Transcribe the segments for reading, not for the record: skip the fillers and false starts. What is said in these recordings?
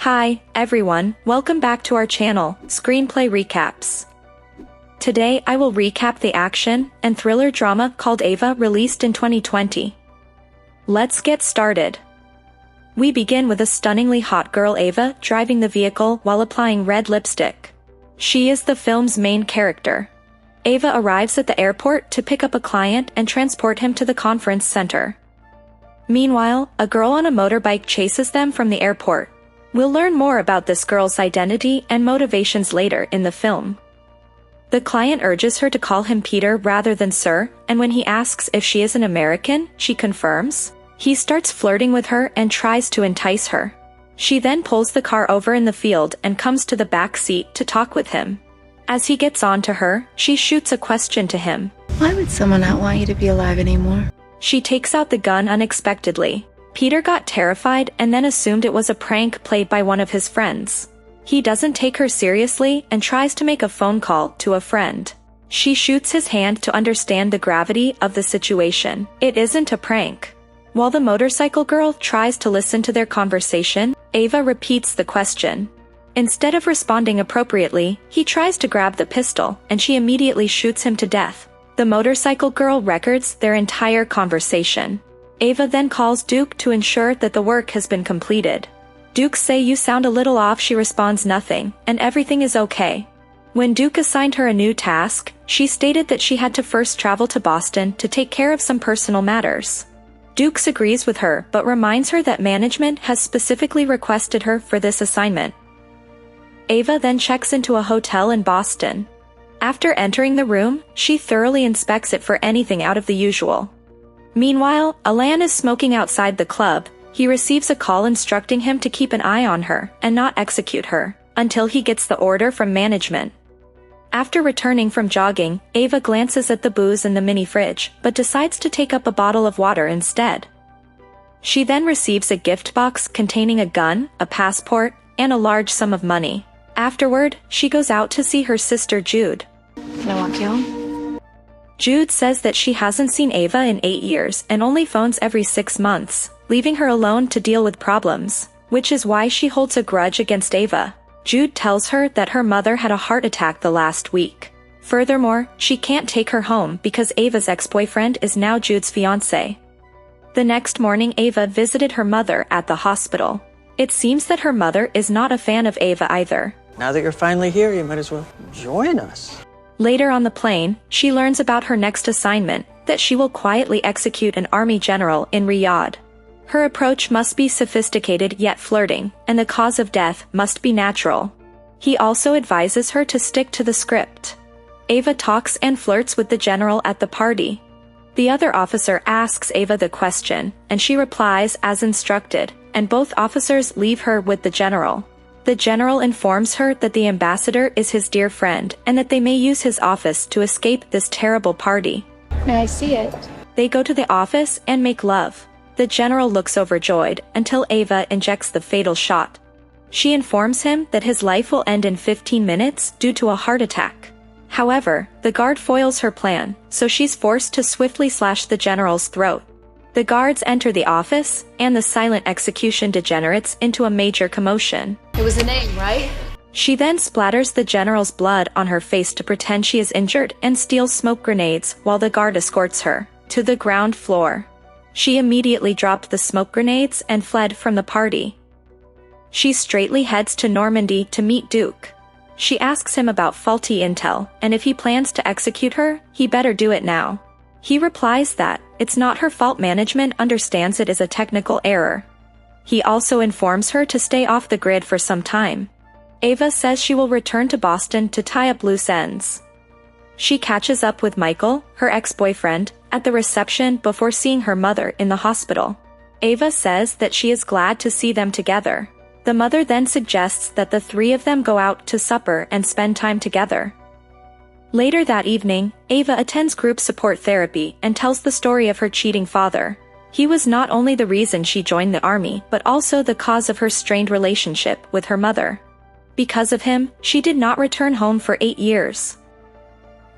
Hi, everyone, welcome back to our channel, Screenplay Recaps. Today I will recap the action and thriller drama called AVA, released in 2020. Let's get started. We begin with a stunningly hot girl Ava driving the vehicle while applying red lipstick. She is the film's main character. Ava arrives at the airport to pick up a client and transport him to the conference center. Meanwhile, a girl on a motorbike chases them from the airport. We'll learn more about this girl's identity and motivations later in the film. The client urges her to call him Peter rather than Sir, and when he asks if she is an American, she confirms. He starts flirting with her and tries to entice her. She then pulls the car over in the field and comes to the back seat to talk with him. As he gets on to her, she shoots a question to him. Why would someone not want you to be alive anymore? She takes out the gun unexpectedly. Peter got terrified and then assumed it was a prank played by one of his friends. He doesn't take her seriously and tries to make a phone call to a friend. She shoots his hand to understand the gravity of the situation. It isn't a prank. While the motorcycle girl tries to listen to their conversation, Ava repeats the question. Instead of responding appropriately, he tries to grab the pistol, and she immediately shoots him to death. The motorcycle girl records their entire conversation. Ava then calls Duke to ensure that the work has been completed. Duke say you sound a little off. She responds nothing, and everything is okay. When Duke assigned her a new task, she stated that she had to first travel to Boston to take care of some personal matters. Duke agrees with her but reminds her that management has specifically requested her for this assignment. Ava then checks into a hotel in Boston. After entering the room, she thoroughly inspects it for anything out of the usual. Meanwhile, Alan is smoking outside the club. He receives a call instructing him to keep an eye on her and not execute her until he gets the order from management. After returning from jogging, Ava glances at the booze in the mini fridge but decides to take up a bottle of water instead. She then receives a gift box containing a gun, a passport, and a large sum of money. Afterward, she goes out to see her sister Jude. Can I walk you home? Jude says that she hasn't seen Ava in 8 years and only phones every 6 months, leaving her alone to deal with problems, which is why she holds a grudge against Ava. Jude tells her that her mother had a heart attack the last week. Furthermore, she can't take her home because Ava's ex-boyfriend is now Jude's fiancé. The next morning Ava visited her mother at the hospital. It seems that her mother is not a fan of Ava either. Now that you're finally here, you might as well join us. Later on the plane, she learns about her next assignment, that she will quietly execute an army general in Riyadh. Her approach must be sophisticated yet flirting, and the cause of death must be natural. He also advises her to stick to the script. Ava talks and flirts with the general at the party. The other officer asks Ava the question, and she replies as instructed, and both officers leave her with the general. The general informs her that the ambassador is his dear friend and that they may use his office to escape this terrible party. May I see it? They go to the office and make love. The general looks overjoyed until Ava injects the fatal shot. She informs him that his life will end in 15 minutes due to a heart attack. However, the guard foils her plan, so she's forced to swiftly slash the general's throat. The guards enter the office, and the silent execution degenerates into a major commotion. It was a name, right? She then splatters the general's blood on her face to pretend she is injured and steals smoke grenades while the guard escorts her to the ground floor. She immediately dropped the smoke grenades and fled from the party. She straightly heads to Normandy to meet Duke. She asks him about faulty intel, and if he plans to execute her, he better do it now. He replies that it's not her fault, management understands it is a technical error. He also informs her to stay off the grid for some time. Ava says she will return to Boston to tie up loose ends. She catches up with Michael, her ex-boyfriend, at the reception before seeing her mother in the hospital. Ava says that she is glad to see them together. The mother then suggests that the three of them go out to supper and spend time together. Later that evening, Ava attends group support therapy and tells the story of her cheating father. He was not only the reason she joined the army but also the cause of her strained relationship with her mother. Because of him, she did not return home for 8 years.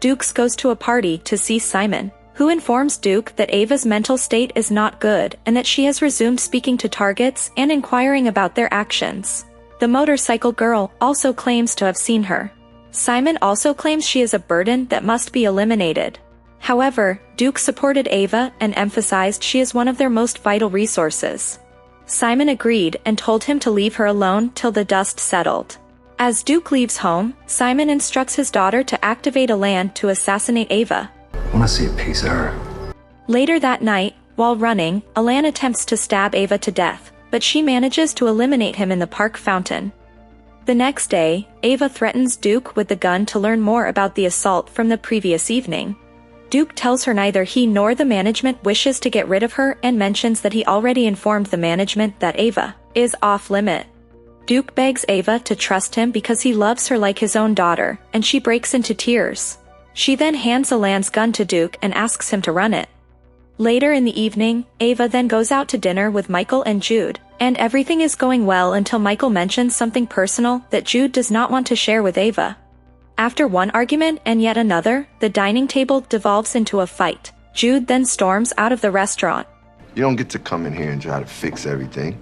Dukes goes to a party to see Simon, who informs Duke that Ava's mental state is not good and that she has resumed speaking to targets and inquiring about their actions. The motorcycle girl also claims to have seen her. Simon also claims she is a burden that must be eliminated. However, Duke supported Ava and emphasized she is one of their most vital resources. Simon agreed and told him to leave her alone till the dust settled. As Duke leaves home, Simon instructs his daughter to activate a land to assassinate Ava. I want to see a piece of her. Later that night, while running, Alan attempts to stab Ava to death, but she manages to eliminate him in the park fountain. The next day, Ava threatens Duke with the gun to learn more about the assault from the previous evening. Duke tells her neither he nor the management wishes to get rid of her and mentions that he already informed the management that Ava is off-limit. Duke begs Ava to trust him because he loves her like his own daughter, and she breaks into tears. She then hands Alan's gun to Duke and asks him to run it. Later in the evening, Ava then goes out to dinner with Michael and Jude, and everything is going well until Michael mentions something personal that Jude does not want to share with Ava. After one argument and yet another, the dining table devolves into a fight. Jude then storms out of the restaurant. You don't get to come in here and try to fix everything.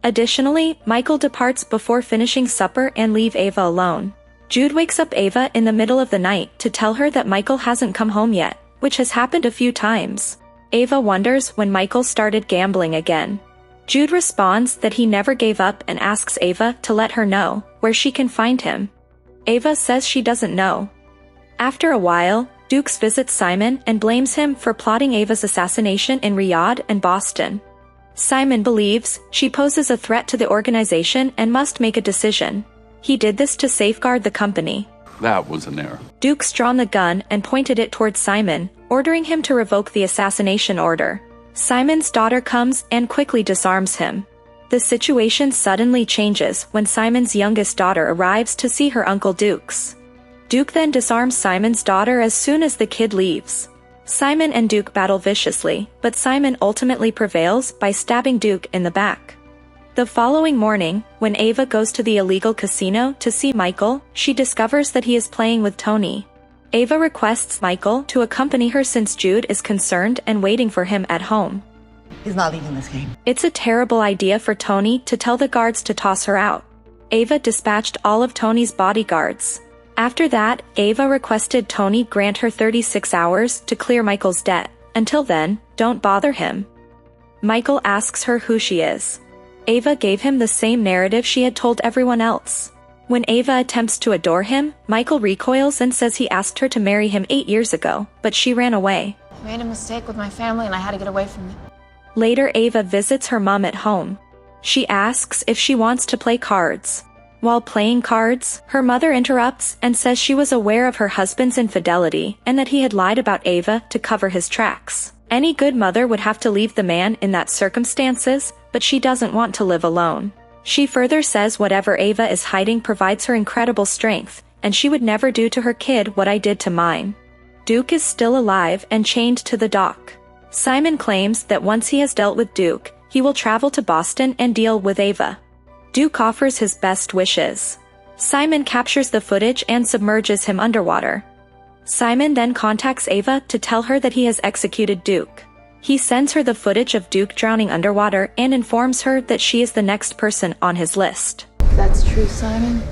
Additionally, Michael departs before finishing supper and leave Ava alone. Jude wakes up Ava in the middle of the night to tell her that Michael hasn't come home yet, which has happened a few times. Ava wonders when Michael started gambling again. Jude responds that he never gave up and asks Ava to let her know where she can find him. Ava says she doesn't know. After a while, Dukes visits Simon and blames him for plotting Ava's assassination in Riyadh and Boston. Simon believes she poses a threat to the organization and must make a decision. He did this to safeguard the company. That was an error. Duke's drawn the gun and pointed it towards Simon, ordering him to revoke the assassination order. Simon's daughter comes and quickly disarms him. The situation suddenly changes when Simon's youngest daughter arrives to see her uncle Dukes. Duke then disarms Simon's daughter as soon as the kid leaves. Simon and Duke battle viciously, but Simon ultimately prevails by stabbing Duke in the back. The following morning, when Ava goes to the illegal casino to see Michael, she discovers that he is playing with Tony. Ava requests Michael to accompany her since Jude is concerned and waiting for him at home. He's not leaving this game. It's a terrible idea for Tony to tell the guards to toss her out. Ava dispatched all of Tony's bodyguards. After that, Ava requested Tony grant her 36 hours to clear Michael's debt. Until then, don't bother him. Michael asks her who she is. Ava gave him the same narrative she had told everyone else. When Ava attempts to adore him, Michael recoils and says he asked her to marry him 8 years ago, but she ran away. I made a mistake with my family and I had to get away from it. Later, Ava visits her mom at home. She asks if she wants to play cards. While playing cards, her mother interrupts and says she was aware of her husband's infidelity and that he had lied about Ava to cover his tracks. Any good mother would have to leave the man in that circumstances, but she doesn't want to live alone. She further says whatever Ava is hiding provides her incredible strength, and she would never do to her kid what I did to mine. Duke is still alive and chained to the dock. Simon claims that once he has dealt with Duke, he will travel to Boston and deal with Ava. Duke offers his best wishes. Simon captures the footage and submerges him underwater. Simon then contacts Ava to tell her that he has executed Duke. He sends her the footage of Duke drowning underwater and informs her that she is the next person on his list. That's true, Simon.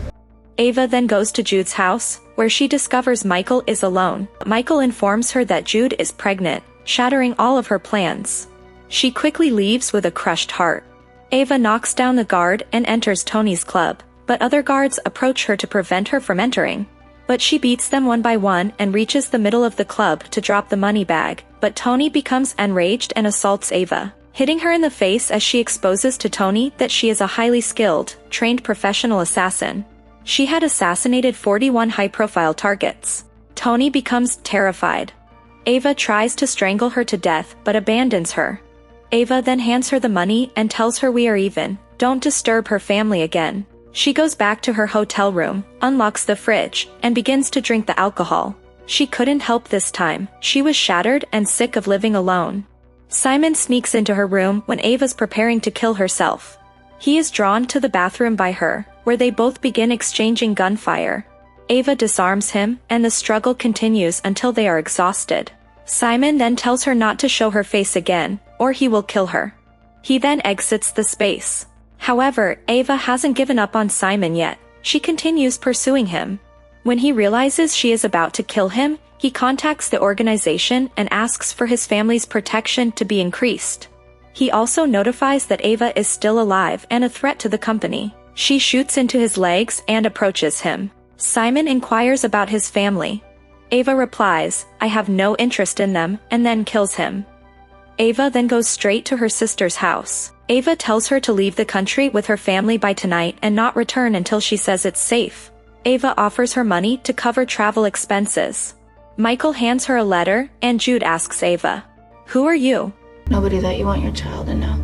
Ava then goes to Jude's house, where she discovers Michael is alone. Michael informs her that Jude is pregnant, shattering all of her plans. She quickly leaves with a crushed heart. Ava knocks down the guard and enters Tony's club, but other guards approach her to prevent her from entering. But she beats them one by one and reaches the middle of the club to drop the money bag, but Tony becomes enraged and assaults Ava, hitting her in the face as she exposes to Tony that she is a highly skilled, trained professional assassin. She had assassinated 41 high-profile targets. Tony becomes terrified. Ava tries to strangle her to death but abandons her. Ava then hands her the money and tells her we are even, don't disturb her family again. She goes back to her hotel room, unlocks the fridge, and begins to drink the alcohol. She couldn't help this time, she was shattered and sick of living alone. Simon sneaks into her room when Ava's preparing to kill herself. He is drawn to the bathroom by her, where they both begin exchanging gunfire. Ava disarms him, and the struggle continues until they are exhausted. Simon then tells her not to show her face again, or he will kill her. He then exits the space. However, Ava hasn't given up on Simon yet. She continues pursuing him. When he realizes she is about to kill him, he contacts the organization and asks for his family's protection to be increased. He also notifies that Ava is still alive and a threat to the company. She shoots into his legs and approaches him. Simon inquires about his family. Ava replies, "I have no interest in them," and then kills him. Ava then goes straight to her sister's house. Ava tells her to leave the country with her family by tonight and not return until she says it's safe. Ava offers her money to cover travel expenses. Michael hands her a letter, and Jude asks Ava, "Who are you?" Nobody that you want your child to know.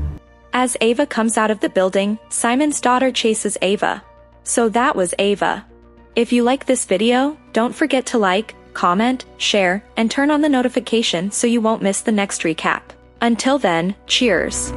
As Ava comes out of the building, Simon's daughter chases Ava. So that was Ava. If you like this video, don't forget to like, comment, share, and turn on the notification so you won't miss the next recap. Until then, cheers.